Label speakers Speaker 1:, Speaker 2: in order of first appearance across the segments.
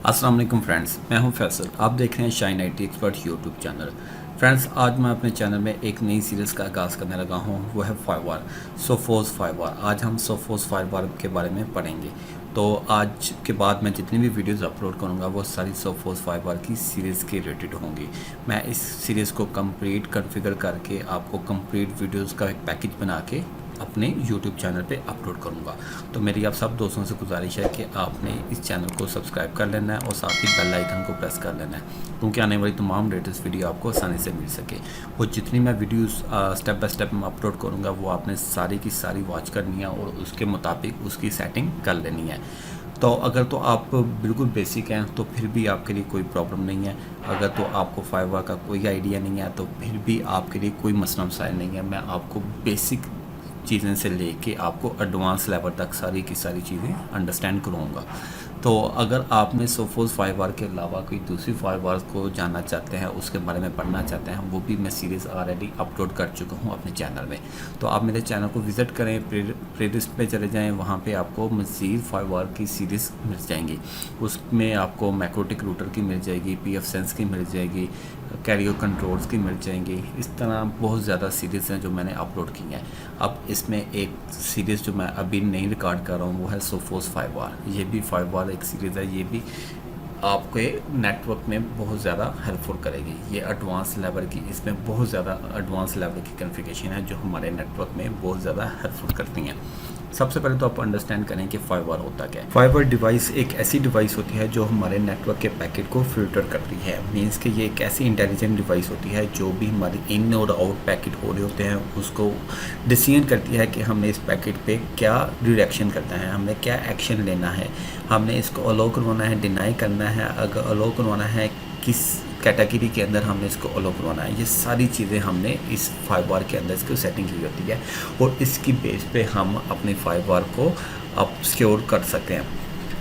Speaker 1: अस्सलाम वालेकुम फ्रेंड्स, मैं हूं फैसल। आप देख रहे हैं shine IT expert YouTube channel. Friends, आज मैं अपने चैनल में एक नई सीरीज़ का आगाज़ करने लगा हूं, वो है फाइवर सोफोस फाइवर। आज हम सोफोस फाइवर के बारे में पढ़ेंगे। तो आज के बाद मैं जितनी भी वीडियोस अपलोड करूंगा वो सारी सोफोस फाइवर की सीरीज़ के रिलेटेड होंगी। मैं इस सीरीज़ को कंप्लीट कॉन्फ़िगर करके आपको कंप्लीट वीडियोस का एक पैकेज बना के अपने YouTube चैनल पे अपलोड करूँगा। तो मेरी आप सब दोस्तों से गुजारिश है कि आपने इस चैनल को सब्सक्राइब कर लेना है और साथ ही बेल आइकन को प्रेस कर लेना है, क्योंकि आने वाली तमाम लेटेस्ट वीडियो आपको आसानी से मिल सके। और जितनी मैं वीडियोस स्टेप बाय स्टेप मैं अपलोड करूँगा वो आपने सारी की सारी वॉच करनी है और उसके मुताबिक उसकी सेटिंग कर लेनी है। तो अगर तो आप बिल्कुल बेसिक हैं तो फिर भी आपके लिए कोई प्रॉब्लम नहीं है। अगर तो आपको फाइवर का कोई आइडिया नहीं है तो फिर भी आपके लिए कोई मसला मसाइल नहीं है। मैं आपको बेसिक चीज़ें से लेके आपको एडवांस लेवल तक सारी की सारी चीज़ें अंडरस्टैंड कराऊंगा। तो अगर आपने सोफोस फाइवर के अलावा कोई दूसरी फाइवर को जानना चाहते हैं, उसके बारे में पढ़ना चाहते हैं, वो भी मैं सीरीज़ ऑलरेडी अपलोड कर चुका हूँ अपने चैनल में। तो आप मेरे चैनल को विज़िट करें, प्लेलिस्ट पे चले जाएं, वहाँ पे आपको मज़ीद फाइवर की सीरीज़ मिल जाएंगी। उसमें आपको मैक्रोटिक रूटर की मिल जाएगी, पीएफ सेंस की मिल जाएगी, कैरियर कंट्रोल्स की मिल जाएंगी। इस तरह बहुत ज़्यादा सीरीज़ हैं जो मैंने अपलोड की हैं। अब इसमें एक सीरीज़ जो मैं अभी नहीं रिकॉर्ड कर रहा हूँ वो है सोफोस फाइवर। ये भी फाइवर एक सीरीज़ है, ये भी आपके नेटवर्क में बहुत ज़्यादा हेल्पफुल करेगी। ये एडवांस लेवल की, इसमें बहुत ज़्यादा एडवांस लेवल की कॉन्फ़िगरेशन है जो हमारे नेटवर्क में बहुत ज़्यादा हेल्पफुल करती हैं। सबसे पहले तो आप अंडरस्टैंड करें कि फाइवर होता क्या है। फाइवर डिवाइस एक ऐसी डिवाइस होती है जो हमारे नेटवर्क के पैकेट को फिल्टर करती है। मींस कि ये एक ऐसी इंटेलिजेंट डिवाइस होती है जो भी हमारी इन और आउट पैकेट हो रहे होते हैं उसको डिसीजन करती है कि हमने इस पैकेट पे क्या रिएक्शन करना है, हमने क्या एक्शन लेना है, हमने इसको अलाउ करवाना है, डिनाई करना है, अगर अलाउ करवाना है किस कैटेगरी के अंदर हमने इसको अलाउ करवाना है। ये सारी चीज़ें हमने इस फाइवर के अंदर इसकी सेटिंग की होती है और इसकी बेस पे हम अपने फाइवर को अब सिक्योर कर सकते हैं।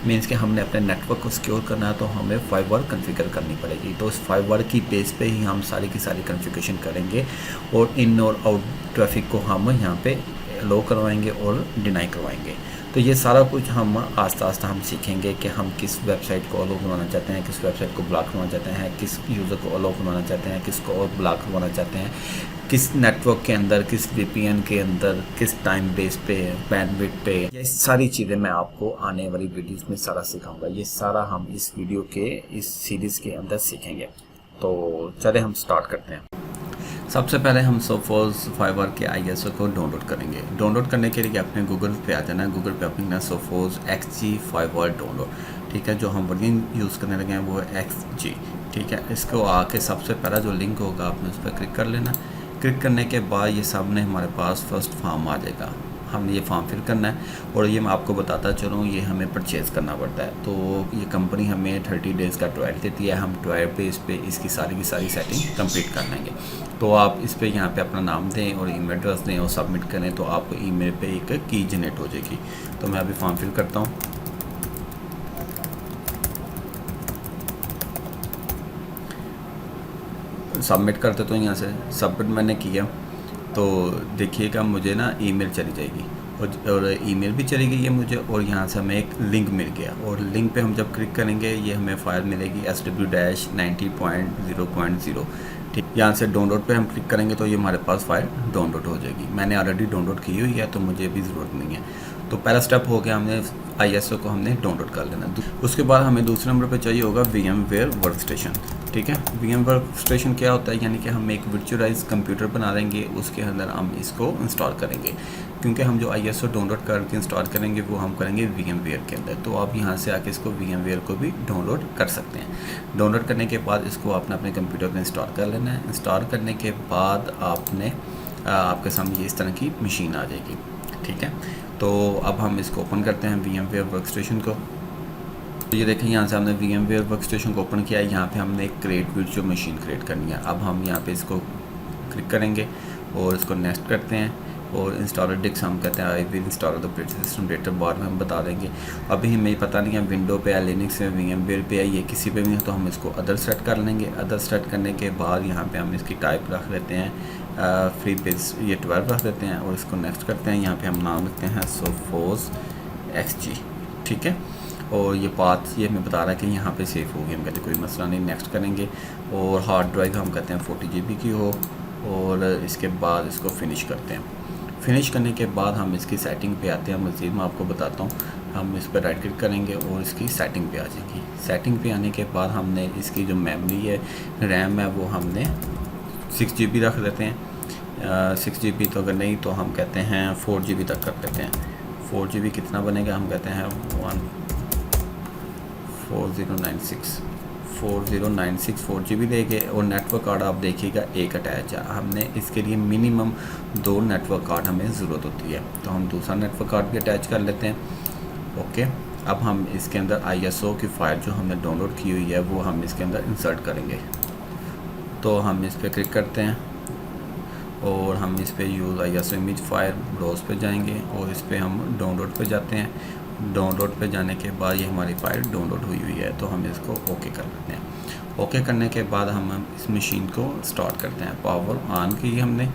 Speaker 1: मीन्स कि हमने अपने नेटवर्क को सिक्योर करना है तो हमें फाइवर कॉन्फ़िगर करनी पड़ेगी। तो इस फाइवर की बेस पे ही हम सारी की सारी कॉन्फ़िगरेशन करेंगे और इन और आउट ट्रैफिक को हम यहाँ पे अलाउ करवाएंगे और डिनाई करवाएंगे। तो ये सारा कुछ हम आस्ता आस्ता हम सीखेंगे कि हम किस वेबसाइट को अलाउ करवाना चाहते हैं, किस वेबसाइट को ब्लॉक करवाना चाहते हैं, किस यूज़र को अलाउ करवाना चाहते हैं, किसको और ब्लॉक करवाना चाहते हैं, किस नेटवर्क के अंदर, किस वीपीएन के अंदर, किस टाइम बेस पे, बैंडविड्थ पे। ये सारी चीज़ें मैं आपको आने वाली वीडियोस में सारा सिखाऊंगा। ये सारा हम इस वीडियो के इस सीरीज़ के अंदर सीखेंगे। तो चले हम स्टार्ट करते हैं। सबसे पहले हम सोफोस फाइवर के ISO को डाउनलोड करेंगे। डाउनलोड करने के लिए आपने गूगल पे आ जाना है। गूगल पे अपनी ना सोफोस XG फाइवर डाउनलोड, ठीक है। जो हम वर्किंग यूज़ करने लगे हैं वो है XG, ठीक है। इसको आके सबसे पहला जो लिंक होगा आपने उस पर क्लिक कर लेना। क्लिक करने के बाद ये सामने हमारे पास फर्स्ट फॉर्म आ जाएगा। हमने ये फॉर्म फिल करना है और ये मैं आपको बताता चलूँ, ये हमें परचेज़ करना पड़ता है। तो ये कंपनी हमें 30 डेज़ का ट्रायल देती है। हम ट्रायल पे इस पर इसकी सारी की सारी सेटिंग कंप्लीट कर लेंगे। तो आप इस पर यहाँ पे अपना नाम दें और ईमेल एड्रेस दें और सबमिट करें तो आपको ईमेल पे एक की जनरेट हो जाएगी। तो मैं अभी फॉर्म फिल करता हूँ। सबमिट करते तो यहाँ से सबमिट मैंने किया तो देखिएगा मुझे ना ईमेल चली जाएगी और ईमेल भी चली गई है मुझे और यहाँ से हमें एक लिंक मिल गया और लिंक पे हम जब क्लिक करेंगे ये हमें फ़ाइल मिलेगी SW-90.0.0, ठीक। यहाँ से डाउनलोड पे हम क्लिक करेंगे तो ये हमारे पास फ़ाइल डाउनलोड हो जाएगी। मैंने ऑलरेडी डाउनलोड की हुई है तो मुझे भी ज़रूरत नहीं है। तो पहला स्टेप हो गया, हमने ISO को हमने डाउनलोड कर लेना। उसके बाद हमें दूसरे नंबर पे चाहिए होगा VMware वर्कस्टेशन, ठीक है। VMware वर्कस्टेशन क्या होता है, यानी कि हम एक वर्चुअलाइज कंप्यूटर बना देंगे, उसके अंदर हम इसको इंस्टॉल करेंगे। क्योंकि हम जो ISO डाउनलोड करके इंस्टॉल करेंगे वो हम करेंगे VMware के अंदर। तो आप यहाँ से आके इसको VMware को भी डाउनलोड कर सकते हैं। डाउनलोड करने के बाद इसको आपने अपने कंप्यूटर पर इंस्टॉल कर लेना है। इंस्टॉल करने के बाद आपने आपके सामने इस तरह की मशीन आ जाएगी, ठीक है। तो अब हम इसको ओपन करते हैं VMware वर्कस्टेशन को। तो ये देखें यहाँ से हमने VMware वर्कस्टेशन को ओपन किया है। यहाँ पे हमने एक क्रिएट वर्चुअल मशीन क्रिएट करनी है। अब हम यहाँ पे इसको क्लिक करेंगे और इसको नेक्स्ट करते हैं और इंस्टॉलर डिस्क हम कहते हैं I will install the operating system data बाद में हम बता देंगे। अभी हमें पता नहीं है विंडो पे है, लिनक्स में, VMware पे है, ये किसी पे भी है तो हम इसको अदर सेट कर लेंगे। अदर सेट करने के बाद यहाँ पे हम इसकी टाइप रख लेते हैं फ्री पेज, ये 12 रख देते हैं और इसको नेक्स्ट करते हैं। यहाँ पे हम नाम लिखते हैं सोफोस XG, ठीक है। और ये पाथ ये हमें बता रहा है कि यहाँ पे सेव होगी। हम कहते हैं कोई मसला नहीं, नेक्स्ट करेंगे। और हार्ड ड्राइव हम कहते हैं 40 GB की हो, और इसके बाद इसको फिनिश करते हैं। फिनिश करने के बाद हम इसकी सेटिंग पे आते हैं। मज़ीद मैं आपको बताता हूँ, हम इस पर राइट क्लिक करेंगे और इसकी सेटिंग पे आ जाएगी। सेटिंग पे आने के बाद हमने इसकी जो मेमोरी है, रैम है, वो हमने 6 GB रख देते हैं। 6 GB तो अगर नहीं तो हम कहते हैं 4 GB तक कर लेते हैं। 4 GB कितना बनेगा, हम कहते हैं 4096 4 GB देंगे। और नेटवर्क कार्ड आप देखिएगा एक अटैच है। हमने इसके लिए मिनिमम 2 नेटवर्क कार्ड हमें ज़रूरत होती है, तो हम दूसरा नेटवर्क कार्ड भी अटैच कर लेते हैं। ओके, अब हम इसके अंदर ISO की फाइल जो हमने डाउनलोड की हुई है वो हम इसके अंदर इंसर्ट करेंगे। तो हम इस पर क्लिक करते हैं और हम इस पे use ISO image file browse पे जाएंगे और इस पे हम डाउनलोड पे जाते हैं। डाउनलोड पे जाने के बाद ये हमारी फाइल डाउनलोड हुई है, तो हम इसको ओके कर लेते हैं। ओके करने के बाद हम इस मशीन को स्टार्ट करते हैं। पावर ऑन की हमने,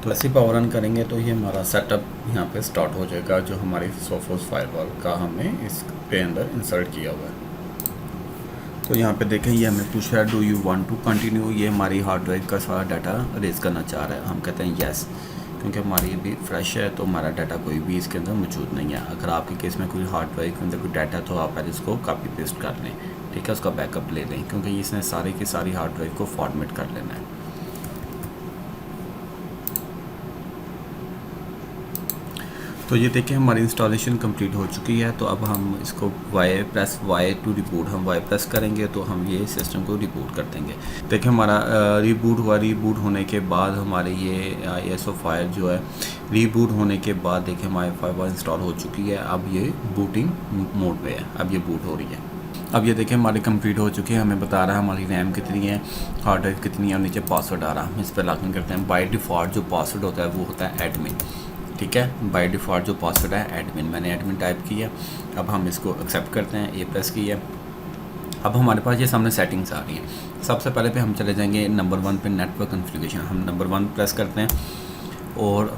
Speaker 1: तो ऐसे पावर ऑन करेंगे तो ये हमारा सेटअप यहाँ पे स्टार्ट हो जाएगा, जो हमारी सोफोस फायरवॉल का हमने इस पे अंदर इंसर्ट किया हुआ है। तो यहाँ पे देखें ये हमें पूछ रहा है do you want to continue. ये हमारी हार्ड ड्राइव का सारा डाटा रेज करना चाह रहा है। हम कहते हैं येस, क्योंकि हमारी अभी फ्रेश है तो हमारा डाटा कोई भी इसके अंदर मौजूद नहीं है। अगर आपके केस में कोई हार्ड ड्राइव के अंदर कोई डाटा तो आप पहले इसको कॉपी पेस्ट कर लें, ठीक है, उसका बैकअप ले लें, क्योंकि इसने सारी की सारी हार्ड ड्राइव को फॉर्मेट कर लेना है। तो ये देखिए हमारी इंस्टॉलेशन कंप्लीट हो चुकी है। तो अब हम इसको प्रेस वाई टू रिबूट, हम वाई प्रेस करेंगे तो हम ये सिस्टम को रिबूट कर देंगे। देखिए हमारा रिबूट हुआ। रिबूट होने के बाद हमारे ये ISO फाइल जो है रिबूट होने के बाद देखिए हमारी फाइल इंस्टॉल हो चुकी है। अब ये बूटिंग मोड पे है, अब ये बूट हो रही है। अब ये देखिए हमारी कंप्लीट हो चुकी है। हमें बता रहा है हमारी रैम कितनी है, हार्ड ड्राइव कितनी है, और नीचे पासवर्ड आ रहा है। हम इस पर लॉगिन करते हैं। बाय डिफ़ॉल्ट जो पासवर्ड होता है वो होता है एडमिन, ठीक है। बाय डिफ़ॉल्ट जो पासवर्ड है एडमिन, मैंने एडमिन टाइप किया। अब हम इसको एक्सेप्ट करते हैं, A प्रेस किया। अब हमारे पास ये सामने सेटिंग्स आ रही हैं। सबसे पहले पे हम चले जाएंगे नंबर 1 पे, नेटवर्क कॉन्फ़िगरेशन। हम नंबर 1 प्रेस करते हैं और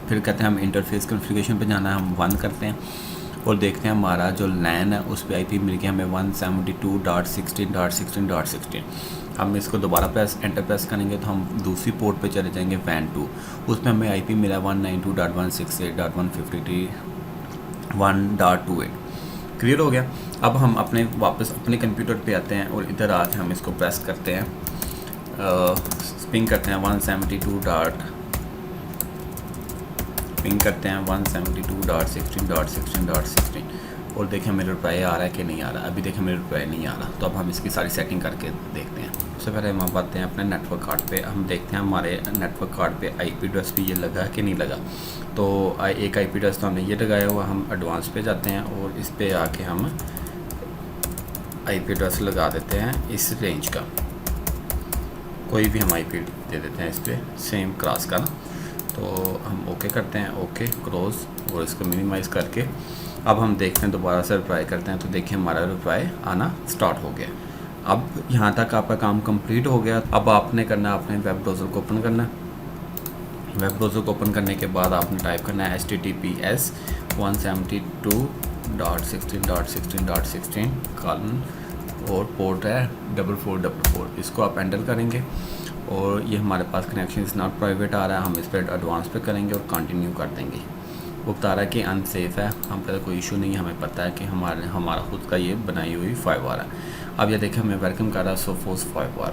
Speaker 1: फिर कहते हैं हम इंटरफेस कॉन्फ़िगरेशन पे जाना है, हम 1 करते हैं और देखते हैं हमारा जो लैन है उस पे IP मिल गया हमें 172.16.16.16। हम इसको दोबारा एंटर प्रेस करेंगे तो हम दूसरी पोर्ट पे चले जाएंगे WAN 2, उसमें हमें IP मिला 192.168.153.1.28। क्लियर हो गया। अब हम वापस अपने कंप्यूटर पे आते हैं और इधर आके हम इसको प्रेस करते हैं, पिंग करते हैं 172.16.16.16 और देखें मेरे रिप्लाई आ रहा है कि नहीं आ रहा। अभी देखें मेरे रिप्लाई नहीं आ रहा। तो अब हम इसकी सारी सेटिंग करके देखते हैं। सबसे पहले हम आते हैं अपने नेटवर्क कार्ड पे। हम देखते हैं हमारे नेटवर्क कार्ड पे IP एड्रेस भी ये लगा कि नहीं लगा। तो एक IP एड्रेस तो हमने ये लगाया हुआ। हम एडवांस पे जाते हैं और इस पे आके हम IP एड्रेस लगा देते हैं इस रेंज का, कोई भी हम IP दे देते हैं इस पर सेम क्रॉस का ना। तो हम ओके करते हैं, ओके क्लोज, और इसको मिनिमाइज़ करके अब हम देखते हैं, दोबारा से रिप्लाई करते हैं। तो देखिए हमारा रिप्लाई आना स्टार्ट हो गया। अब यहाँ तक आपका काम कंप्लीट हो गया। अब आपने करना है, अपने वेब ब्राउज़र को ओपन करना है। वेब ब्राउज़र को ओपन करने के बाद आपने टाइप करना है HTTPS 172.16.16.16 और पोर्ट है 4444। इसको आप एंटर करेंगे और ये हमारे पास कनेक्शन इज़ नॉट प्राइवेट आ रहा है। हम इस पर एडवांस पे करेंगे और कंटिन्यू कर देंगे। वो बता रहा है कि अनसेफ है। हम कहते कोई इशू नहीं है, हमें पता है कि हमारा खुद का ये बनाई हुई फाइरवॉल है। अब ये देखिए हमें वेलकम कर रहा है सोफोस फाइरवॉल।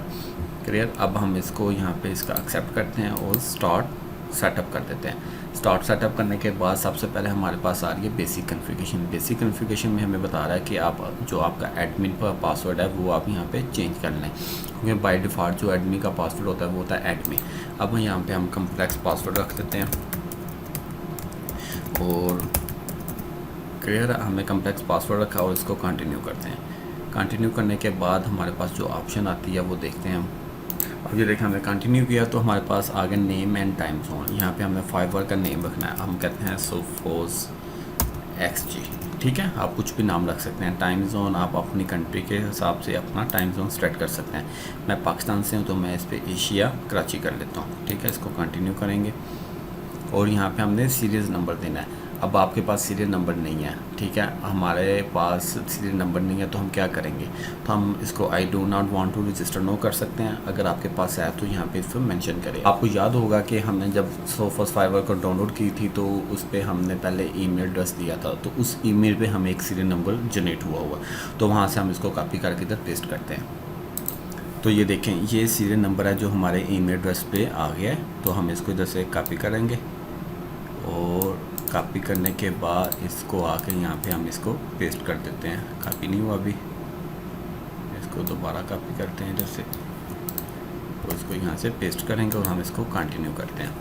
Speaker 1: क्लियर। अब हम इसको यहाँ पे इसका एक्सेप्ट करते हैं और स्टार्ट सेटअप कर देते हैं। स्टार्ट सेटअप करने के बाद सबसे पहले हमारे पास आ रही है बेसिक कॉन्फ़िगरेशन। बेसिक कॉन्फ़िगरेशन में हमें बता रहा है कि आप जो आपका एडमिन का पासवर्ड है वो आप यहाँ पे चेंज कर लें, क्योंकि बाय डिफ़ॉल्ट जो एडमिन का पासवर्ड होता है वो होता है एडमिन। अब यहाँ पे हम कम्प्लेक्स पासवर्ड रख देते हैं और क्लियर, हमने कम्प्लेक्स पासवर्ड रखा और इसको कंटिन्यू करते हैं। कंटिन्यू करने के बाद हमारे पास जो ऑप्शन आती है वो देखते हैं हम। अब ये देखें हमने कंटिन्यू किया तो हमारे पास आगे नेम एंड टाइम जोन। यहाँ पे हमने फाइरवॉल का नेम रखना है। हम कहते हैं सोफोस XG, ठीक है। आप कुछ भी नाम रख सकते हैं। टाइम जोन आप अपनी कंट्री के हिसाब से अपना टाइम जोन सेट कर सकते हैं। मैं पाकिस्तान से हूँ तो मैं इस पर एशिया कराची कर लेता हूँ, ठीक है। इसको कंटिन्यू करेंगे और यहाँ पे हमने सीरीज़ नंबर देना है। अब आपके पास सीरियल नंबर नहीं है, ठीक है, हमारे पास सीरियल नंबर नहीं है, तो हम क्या करेंगे, तो हम इसको I do not want to register no कर सकते हैं। अगर आपके पास है तो यहाँ पे इसको मेंशन करें। आपको याद होगा कि हमने जब सोफोस फाइबर को डाउनलोड की थी तो उस पर हमने पहले ईमेल एड्रेस दिया था, तो उस ईमेल पे हमें एक सीरियल नंबर जनरेट हुआ, तो वहाँ से हम इसको कॉपी करके इधर पेस्ट करते हैं। तो ये देखें, ये सीरियल नंबर है जो हमारे ईमेल एड्रेस पे आ गया है। तो हम इसको इधर से कॉपी करेंगे और कॉपी करने के बाद इसको आके यहाँ पे हम इसको पेस्ट कर देते हैं। कॉपी नहीं हुआ अभी, इसको दोबारा कॉपी करते हैं इधर से, तो इसको यहाँ से पेस्ट करेंगे और हम इसको कंटिन्यू करते हैं।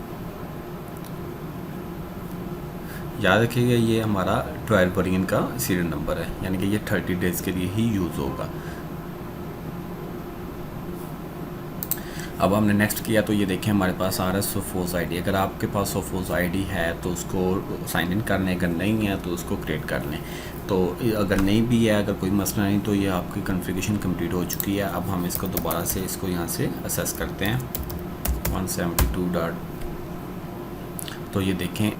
Speaker 1: याद रखिएगा ये हमारा ट्रायल वेरिएंट का सीरियल नंबर है, यानी कि ये 30 डेज़ के लिए ही यूज़ होगा। अब हमने नेक्स्ट किया तो ये देखें हमारे पास आ रहा है सोफोस आईडी। अगर आपके पास सोफोस आईडी है तो उसको साइन इन करने, अगर नहीं है तो उसको क्रिएट कर लें। तो अगर नहीं भी है, अगर कोई मसला नहीं, तो ये आपकी कॉन्फ़िगरेशन कंप्लीट हो चुकी है। अब हम इसको दोबारा से इसको यहाँ से असेस करते हैं 172. तो ये देखें,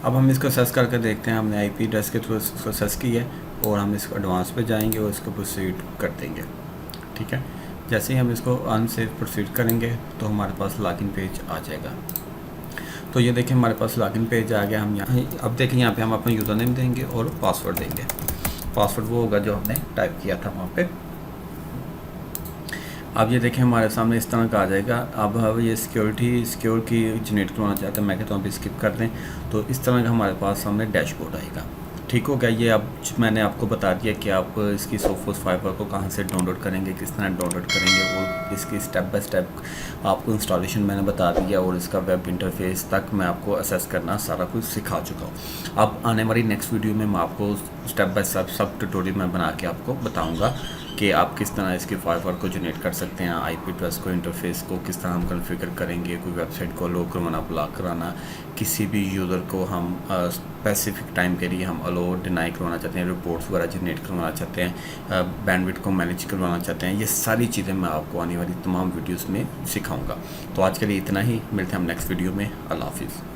Speaker 1: अब हम इसको असेस करके देखते हैं। हमने IP एड्रेस के थ्रू इसको असेस किया है और हम इसको एडवांस पे जाएंगे और इसको प्रोसीड कर देंगे, ठीक है। जैसे ही हम इसको अनसेव प्रोसीड करेंगे तो हमारे पास लॉगिन पेज आ जाएगा। तो ये देखें हमारे पास लॉगिन पेज आ गया। हम यहाँ अब देखें, यहाँ पे हम अपना यूज़र नेम देंगे और पासवर्ड देंगे। पासवर्ड वो होगा जो हमने टाइप किया था वहाँ पे। अब ये देखें हमारे सामने इस तरह का आ जाएगा। अब ये सिक्योर की जनरेट करवाना चाहते हैं, मैं कहता हूँ अभी स्किप कर दें। तो इस तरह का हमारे पास सामने डैशबोर्ड आएगा, ठीक हो गया। ये अब मैंने आपको बता दिया कि आप इसकी सोफोस फाइबर को कहाँ से डाउनलोड करेंगे, किस तरह डाउनलोड करेंगे, और इसकी स्टेप बाय स्टेप आपको इंस्टॉलेशन मैंने बता दिया और इसका वेब इंटरफेस तक मैं आपको असेस करना सारा कुछ सिखा चुका हूँ। अब आने वाली नेक्स्ट वीडियो में मैं आपको स्टेप बाय स्टेप सब ट्यूटोरियल में बना के आपको बताऊँगा कि आप किस तरह इसके फाइबर को जनरेट कर सकते हैं, IP एड्रेस को, इंटरफेस को किस तरह हम कॉन्फ़िगर करेंगे, कोई वेबसाइट को लो करवाना, ब्लॉक कराना, किसी भी यूज़र को हम स्पेसिफिक टाइम के लिए हम अलो डिनाई करवाना चाहते हैं, रिपोर्ट्स वगैरह जनरेट करवाना चाहते हैं, बैंडविड्थ को मैनेज करवाना चाहते हैं, ये सारी चीज़ें मैं आपको आने वाली तमाम वीडियोज़ में सिखाऊँगा। तो आज के लिए इतना ही, मिलते हैं हम नेक्स्ट वीडियो में। अल्लाह हाफिज़।